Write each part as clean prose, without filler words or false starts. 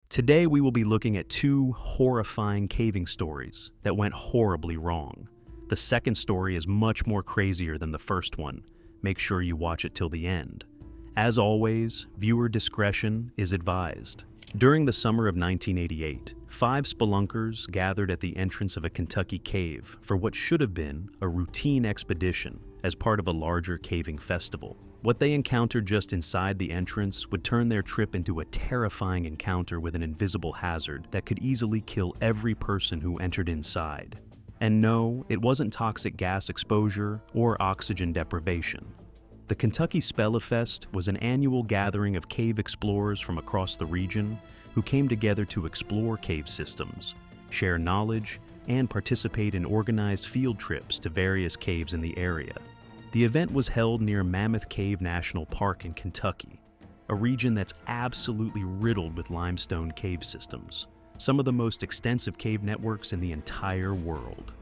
Today we will be looking at two horrifying caving stories that went horribly wrong. The second story is much more crazier than the first one. Make sure you watch it till the end. As always, viewer discretion is advised. During the summer of 1988, 5 spelunkers gathered at the entrance of a Kentucky cave for what should have been a routine expedition as part of a larger caving festival. What they encountered just inside the entrance would turn their trip into a terrifying encounter with an invisible hazard that could easily kill every person who entered inside. And no, it wasn't toxic gas exposure or oxygen deprivation. The Kentucky Spellfest was an annual gathering of cave explorers from across the region who came together to explore cave systems, share knowledge, and participate in organized field trips to various caves in the area. The event was held near Mammoth Cave National Park in Kentucky, a region that's absolutely riddled with limestone cave systems, some of the most extensive cave networks in the entire world.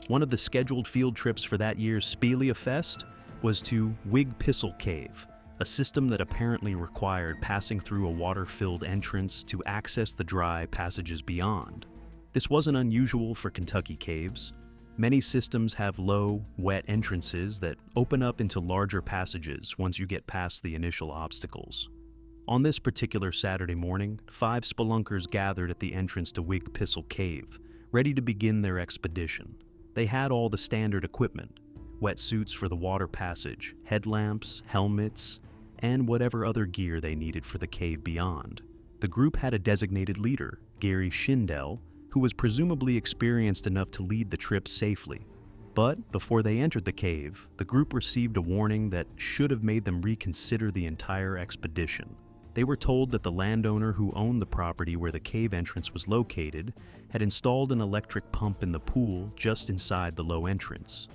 One of the scheduled field trips for that year's Speleofest was to Whigpistle Cave, a system that apparently required passing through a water-filled entrance to access the dry passages beyond. This wasn't unusual for Kentucky caves. Many systems have low, wet entrances that open up into larger passages once you get past the initial obstacles. On this particular Saturday morning, 5 spelunkers gathered at the entrance to Whigpistle Cave, ready to begin their expedition. They had all the standard equipment: wetsuits for the water passage, headlamps, helmets, and whatever other gear they needed for the cave beyond. The group had a designated leader, Gary Schindel, who was presumably experienced enough to lead the trip safely. But before they entered the cave, the group received a warning that should have made them reconsider the entire expedition. They were told that the landowner who owned the property where the cave entrance was located had installed an electric pump in the pool just inside the low entrance.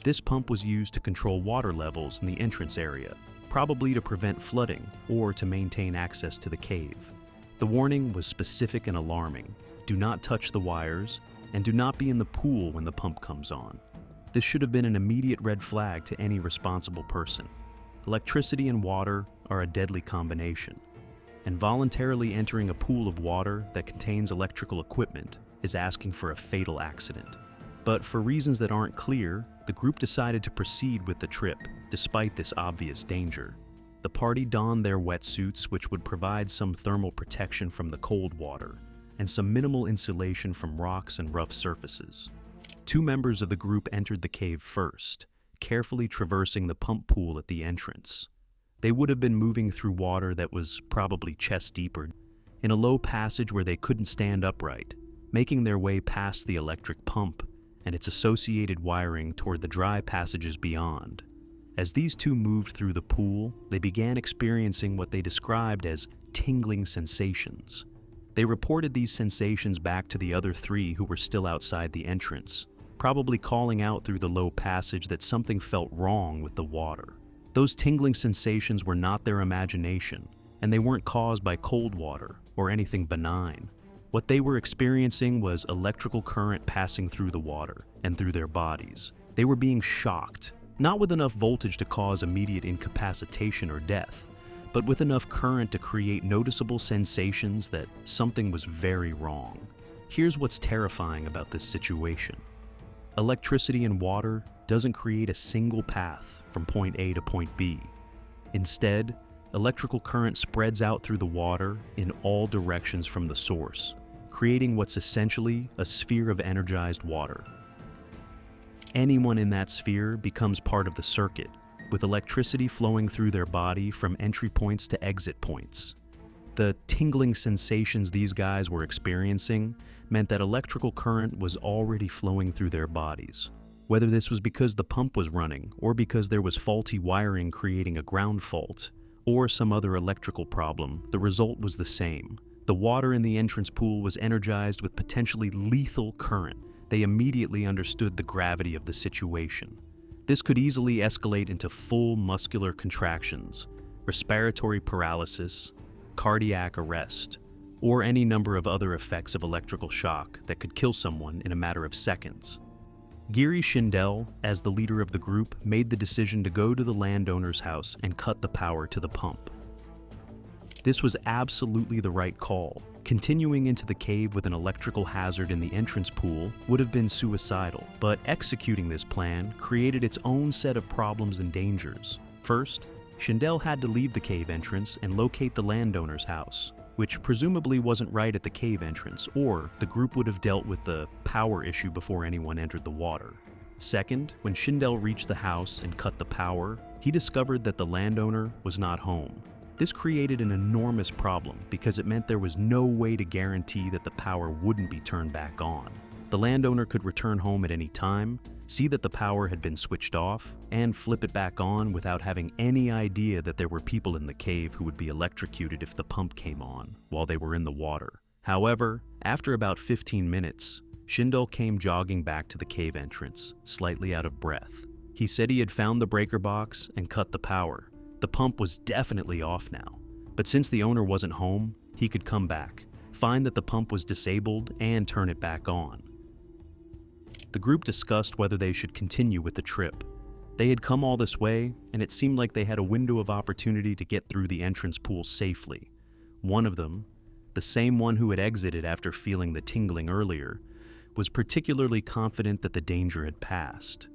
This pump was used to control water levels in the entrance area, probably to prevent flooding or to maintain access to the cave. The warning was specific and alarming: do not touch the wires, and do not be in the pool when the pump comes on. This should have been an immediate red flag to any responsible person. Electricity and water are a deadly combination, and voluntarily entering a pool of water that contains electrical equipment is asking for a fatal accident. But for reasons that aren't clear, the group decided to proceed with the trip, despite this obvious danger. The party donned their wetsuits, which would provide some thermal protection from the cold water, and some minimal insulation from rocks and rough surfaces. 2 members of the group entered the cave first, carefully traversing the pump pool at the entrance. They would have been moving through water that was probably chest deeper, in a low passage where they couldn't stand upright, making their way past the electric pump and its associated wiring toward the dry passages beyond. As these 2 moved through the pool, they began experiencing what they described as tingling sensations. They reported these sensations back to the other 3 who were still outside the entrance, probably calling out through the low passage that something felt wrong with the water. Those tingling sensations were not their imagination, and they weren't caused by cold water or anything benign. What they were experiencing was electrical current passing through the water and through their bodies. They were being shocked, not with enough voltage to cause immediate incapacitation or death, but with enough current to create noticeable sensations that something was very wrong. Here's what's terrifying about this situation. Electricity and water doesn't create a single path from point A to point B. Instead, electrical current spreads out through the water in all directions from the source, creating what's essentially a sphere of energized water. Anyone in that sphere becomes part of the circuit, with electricity flowing through their body from entry points to exit points. The tingling sensations these guys were experiencing meant that electrical current was already flowing through their bodies. Whether this was because the pump was running, or because there was faulty wiring creating a ground fault, or some other electrical problem, the result was the same. The water in the entrance pool was energized with potentially lethal current. They immediately understood the gravity of the situation. This could easily escalate into full muscular contractions, respiratory paralysis, cardiac arrest, or any number of other effects of electrical shock that could kill someone in a matter of seconds. Gary Schindel, as the leader of the group, made the decision to go to the landowner's house and cut the power to the pump. This was absolutely the right call. Continuing into the cave with an electrical hazard in the entrance pool would have been suicidal, but executing this plan created its own set of problems and dangers. First, Schindel had to leave the cave entrance and locate the landowner's house, which presumably wasn't right at the cave entrance, or the group would have dealt with the power issue before anyone entered the water. Second, when Schindel reached the house and cut the power, he discovered that the landowner was not home. This created an enormous problem because it meant there was no way to guarantee that the power wouldn't be turned back on. The landowner could return home at any time, see that the power had been switched off, and flip it back on without having any idea that there were people in the cave who would be electrocuted if the pump came on while they were in the water. However, after about 15 minutes, Schindel came jogging back to the cave entrance, slightly out of breath. He said he had found the breaker box and cut the power. The pump was definitely off now, but since the owner wasn't home, he could come back, find that the pump was disabled, and turn it back on. The group discussed whether they should continue with the trip. They had come all this way, and it seemed like they had a window of opportunity to get through the entrance pool safely. One of them, the same one who had exited after feeling the tingling earlier, was particularly confident that the danger had passed.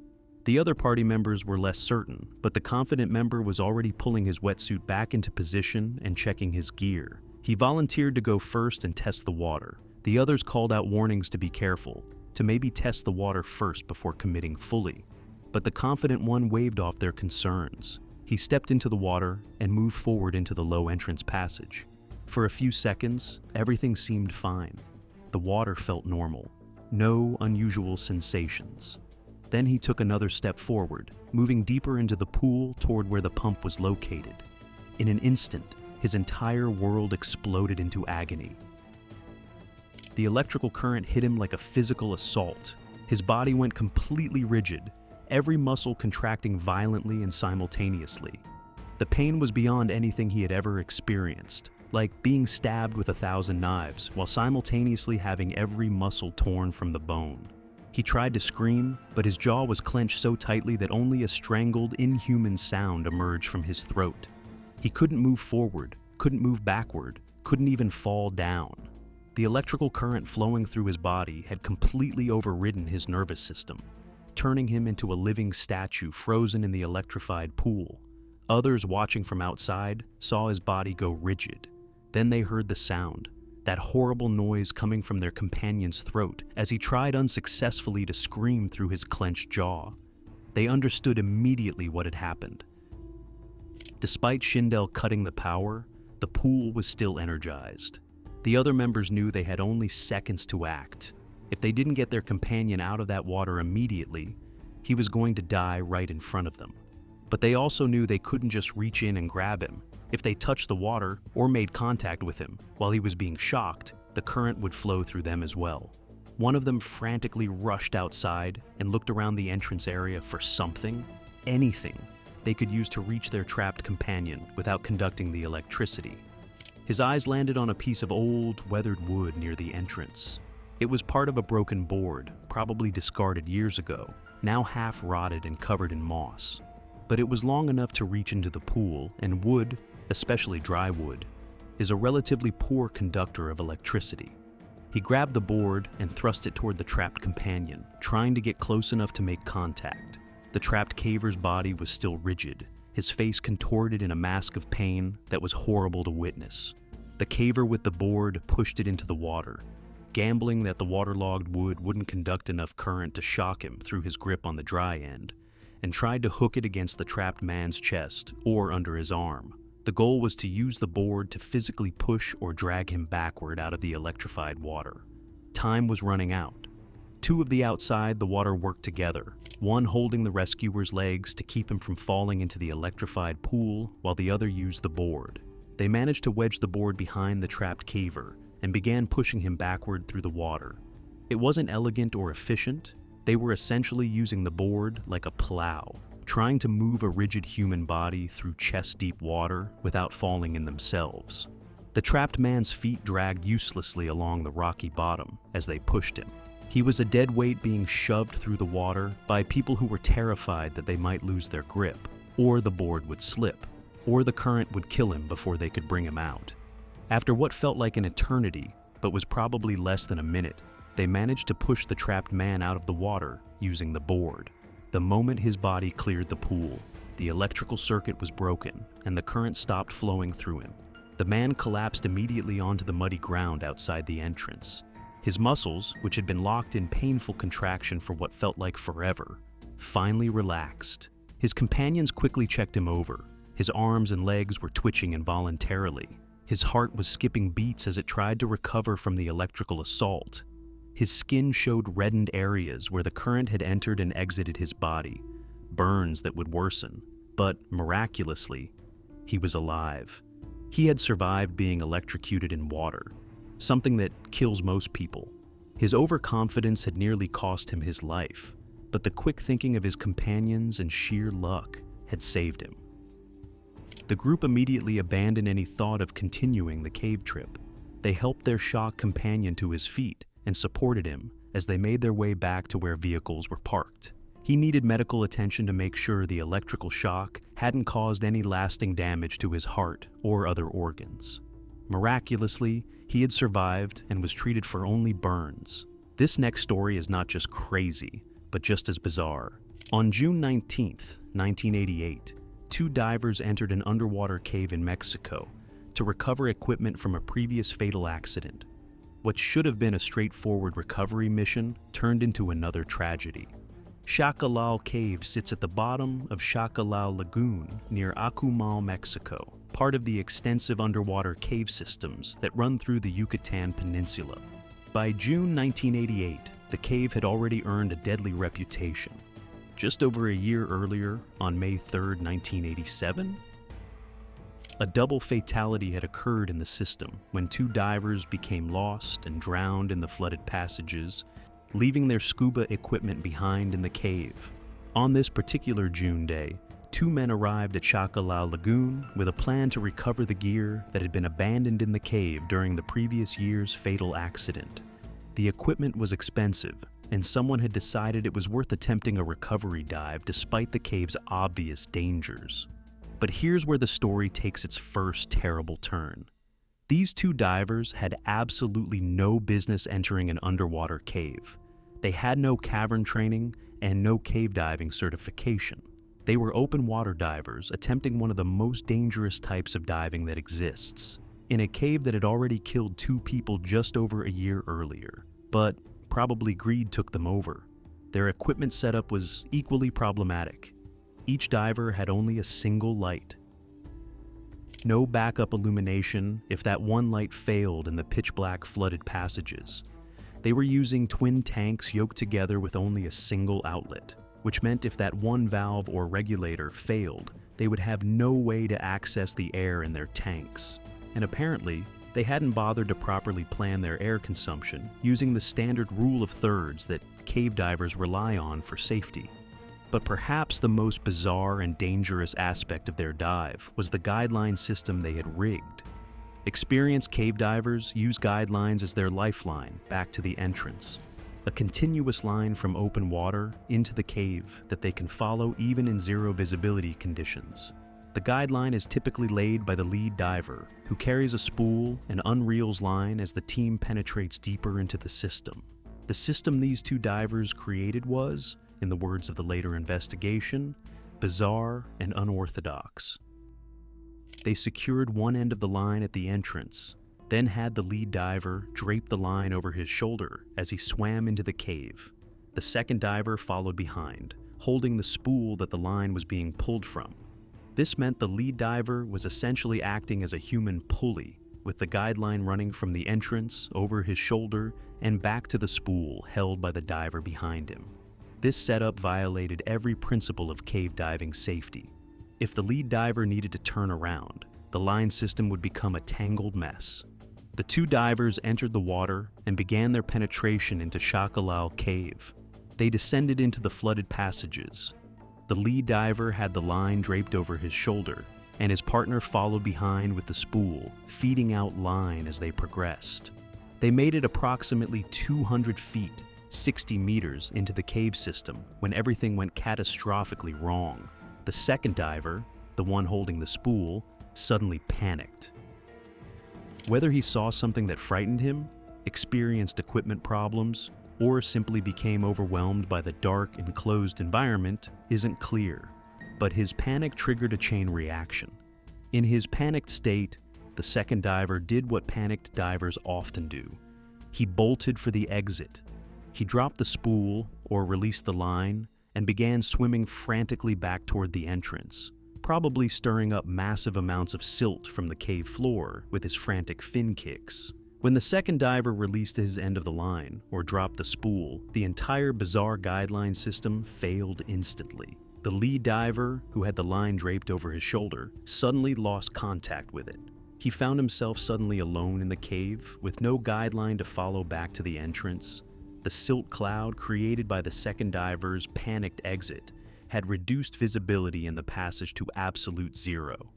The other party members were less certain, but the confident member was already pulling his wetsuit back into position and checking his gear. He volunteered to go first and test the water. The others called out warnings to be careful, to maybe test the water first before committing fully. But the confident one waved off their concerns. He stepped into the water and moved forward into the low entrance passage. For a few seconds, everything seemed fine. The water felt normal. No unusual sensations. Then he took another step forward, moving deeper into the pool toward where the pump was located. In an instant, his entire world exploded into agony. The electrical current hit him like a physical assault. His body went completely rigid, every muscle contracting violently and simultaneously. The pain was beyond anything he had ever experienced, like being stabbed with 1,000 knives while simultaneously having every muscle torn from the bone. He tried to scream, but his jaw was clenched so tightly that only a strangled, inhuman sound emerged from his throat. He couldn't move forward, couldn't move backward, couldn't even fall down. The electrical current flowing through his body had completely overridden his nervous system, turning him into a living statue frozen in the electrified pool. Others watching from outside saw his body go rigid. Then they heard the sound, that horrible noise coming from their companion's throat as he tried unsuccessfully to scream through his clenched jaw. They understood immediately what had happened. Despite Schindel cutting the power, the pool was still energized. The other members knew they had only seconds to act. If they didn't get their companion out of that water immediately, he was going to die right in front of them. But they also knew they couldn't just reach in and grab him. If they touched the water or made contact with him while he was being shocked, the current would flow through them as well. One of them frantically rushed outside and looked around the entrance area for something, anything, they could use to reach their trapped companion without conducting the electricity. His eyes landed on a piece of old, weathered wood near the entrance. It was part of a broken board, probably discarded years ago, now half rotted and covered in moss. But it was long enough to reach into the pool, and wood, especially dry wood, is a relatively poor conductor of electricity. He grabbed the board and thrust it toward the trapped companion, trying to get close enough to make contact. The trapped caver's body was still rigid, his face contorted in a mask of pain that was horrible to witness. The caver with the board pushed it into the water, gambling that the waterlogged wood wouldn't conduct enough current to shock him through his grip on the dry end, and tried to hook it against the trapped man's chest or under his arm. The goal was to use the board to physically push or drag him backward out of the electrified water. Time was running out. Two of the outside the water worked together, one holding the rescuer's legs to keep him from falling into the electrified pool while the other used the board. They managed to wedge the board behind the trapped caver and began pushing him backward through the water. It wasn't elegant or efficient. They were essentially using the board like a plow, trying to move a rigid human body through chest-deep water without falling in themselves. The trapped man's feet dragged uselessly along the rocky bottom as they pushed him. He was a dead weight being shoved through the water by people who were terrified that they might lose their grip, or the board would slip, or the current would kill him before they could bring him out. After what felt like an eternity, but was probably less than a minute, they managed to push the trapped man out of the water using the board. The moment his body cleared the pool, the electrical circuit was broken and the current stopped flowing through him. The man collapsed immediately onto the muddy ground outside the entrance. His muscles, which had been locked in painful contraction for what felt like forever, finally relaxed. His companions quickly checked him over. His arms and legs were twitching involuntarily. His heart was skipping beats as it tried to recover from the electrical assault. His skin showed reddened areas where the current had entered and exited his body, burns that would worsen. But miraculously, he was alive. He had survived being electrocuted in water, something that kills most people. His overconfidence had nearly cost him his life, but the quick thinking of his companions and sheer luck had saved him. The group immediately abandoned any thought of continuing the cave trip. They helped their shocked companion to his feet and supported him as they made their way back to where vehicles were parked. He needed medical attention to make sure the electrical shock hadn't caused any lasting damage to his heart or other organs. Miraculously, he had survived and was treated for only burns. This next story is not just crazy, but just as bizarre. On June 19th, 1988, two divers entered an underwater cave in Mexico to recover equipment from a previous fatal accident. What should have been a straightforward recovery mission turned into another tragedy. Chacalal Cave sits at the bottom of Chacalal Lagoon near Acumal, Mexico, part of the extensive underwater cave systems that run through the Yucatan Peninsula. By June 1988, the cave had already earned a deadly reputation. Just over a year earlier, on May 3, 1987, a double fatality had occurred in the system when two divers became lost and drowned in the flooded passages, leaving their scuba equipment behind in the cave. On this particular June day, two men arrived at Chacalal Lagoon with a plan to recover the gear that had been abandoned in the cave during the previous year's fatal accident. The equipment was expensive, and someone had decided it was worth attempting a recovery dive despite the cave's obvious dangers. But here's where the story takes its first terrible turn. These two divers had absolutely no business entering an underwater cave. They had no cavern training and no cave diving certification. They were open water divers attempting one of the most dangerous types of diving that exists, in a cave that had already killed two people just over a year earlier. But probably greed took them over. Their equipment setup was equally problematic. Each diver had only a single light. No backup illumination if that one light failed in the pitch-black flooded passages. They were using twin tanks yoked together with only a single outlet, which meant if that one valve or regulator failed, they would have no way to access the air in their tanks. And apparently, they hadn't bothered to properly plan their air consumption using the standard rule of thirds that cave divers rely on for safety. But perhaps the most bizarre and dangerous aspect of their dive was the guideline system they had rigged. Experienced cave divers use guidelines as their lifeline back to the entrance, a continuous line from open water into the cave that they can follow even in zero visibility conditions. The guideline is typically laid by the lead diver, who carries a spool and unreels line as the team penetrates deeper into the system. The system these two divers created was, in the words of the later investigation, bizarre and unorthodox. They secured one end of the line at the entrance, then had the lead diver drape the line over his shoulder as he swam into the cave. The second diver followed behind, holding the spool that the line was being pulled from. This meant the lead diver was essentially acting as a human pulley, with the guideline running from the entrance over his shoulder and back to the spool held by the diver behind him. This setup violated every principle of cave diving safety. If the lead diver needed to turn around, the line system would become a tangled mess. The two divers entered the water and began their penetration into Chacalal Cave. They descended into the flooded passages. The lead diver had the line draped over his shoulder, and his partner followed behind with the spool, feeding out line as they progressed. They made it approximately 200 feet, 60 meters into the cave system when everything went catastrophically wrong. The second diver, the one holding the spool, suddenly panicked. Whether he saw something that frightened him, experienced equipment problems, or simply became overwhelmed by the dark, enclosed environment isn't clear. But his panic triggered a chain reaction. In his panicked state, the second diver did what panicked divers often do. He bolted for the exit. He dropped the spool, or released the line, and began swimming frantically back toward the entrance, probably stirring up massive amounts of silt from the cave floor with his frantic fin kicks. When the second diver released his end of the line, or dropped the spool, the entire bizarre guideline system failed instantly. The lead diver, who had the line draped over his shoulder, suddenly lost contact with it. He found himself suddenly alone in the cave, with no guideline to follow back to the entrance. The silt cloud created by the second diver's panicked exit had reduced visibility in the passage to absolute zero.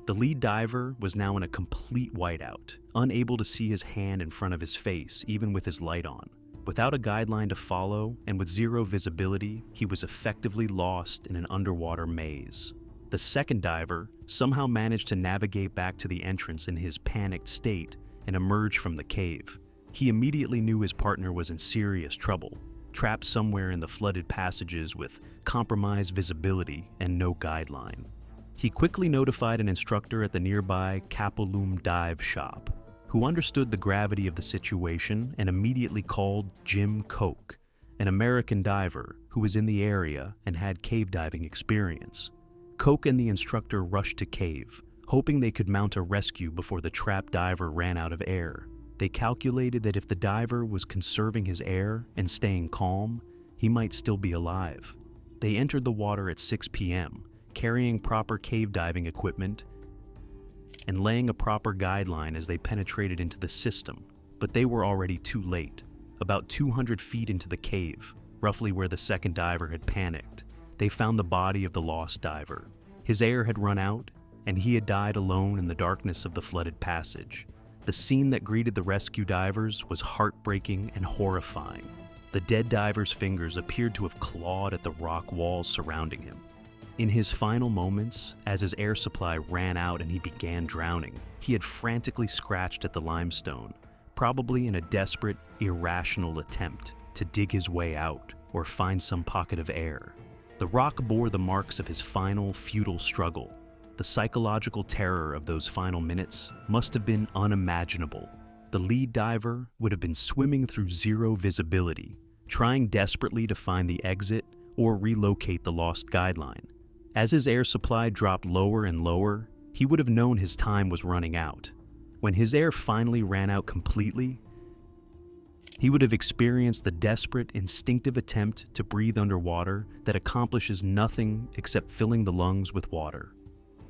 The lead diver was now in a complete whiteout, unable to see his hand in front of his face, even with his light on. Without a guideline to follow and with zero visibility, he was effectively lost in an underwater maze. The second diver somehow managed to navigate back to the entrance in his panicked state and emerge from the cave. He immediately knew his partner was in serious trouble, trapped somewhere in the flooded passages with compromised visibility and no guideline. He quickly notified an instructor at the nearby Chacalal dive shop, who understood the gravity of the situation and immediately called Jim Koch, an American diver who was in the area and had cave diving experience. Koch and the instructor rushed to cave, hoping they could mount a rescue before the trapped diver ran out of air. They calculated that if the diver was conserving his air and staying calm, he might still be alive. They entered the water at 6 p.m., carrying proper cave diving equipment and laying a proper guideline as they penetrated into the system, but they were already too late. About 200 feet into the cave, roughly where the second diver had panicked, they found the body of the lost diver. His air had run out, and he had died alone in the darkness of the flooded passage. The scene that greeted the rescue divers was heartbreaking and horrifying. The dead diver's fingers appeared to have clawed at the rock walls surrounding him. In his final moments, as his air supply ran out and he began drowning, he had frantically scratched at the limestone, probably in a desperate, irrational attempt to dig his way out or find some pocket of air. The rock bore the marks of his final, futile struggle. The psychological terror of those final minutes must have been unimaginable. The lead diver would have been swimming through zero visibility, trying desperately to find the exit or relocate the lost guideline. As his air supply dropped lower and lower, he would have known his time was running out. When his air finally ran out completely, he would have experienced the desperate, instinctive attempt to breathe underwater that accomplishes nothing except filling the lungs with water.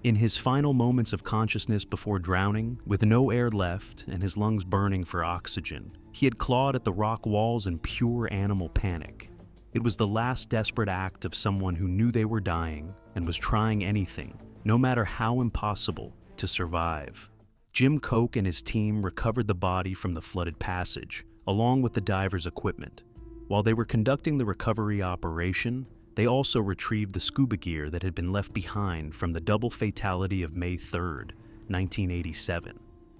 In his final moments of consciousness before drowning, with no air left and his lungs burning for oxygen, he had clawed at the rock walls in pure animal panic. It was the last desperate act of someone who knew they were dying and was trying anything, no matter how impossible, to survive. Jim Koch and his team recovered the body from the flooded passage, along with the diver's equipment. While they were conducting the recovery operation, they also retrieved the scuba gear that had been left behind from the double fatality of May 3rd, 1987.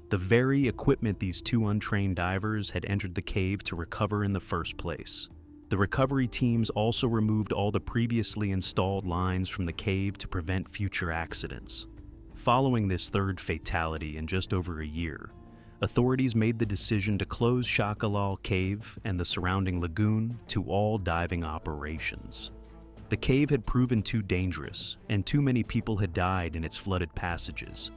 The very equipment these two untrained divers had entered the cave to recover in the first place. The recovery teams also removed all the previously installed lines from the cave to prevent future accidents. Following this third fatality in just over a year, authorities made the decision to close Chacalal Cave and the surrounding lagoon to all diving operations. The cave had proven too dangerous, and too many people had died in its flooded passages,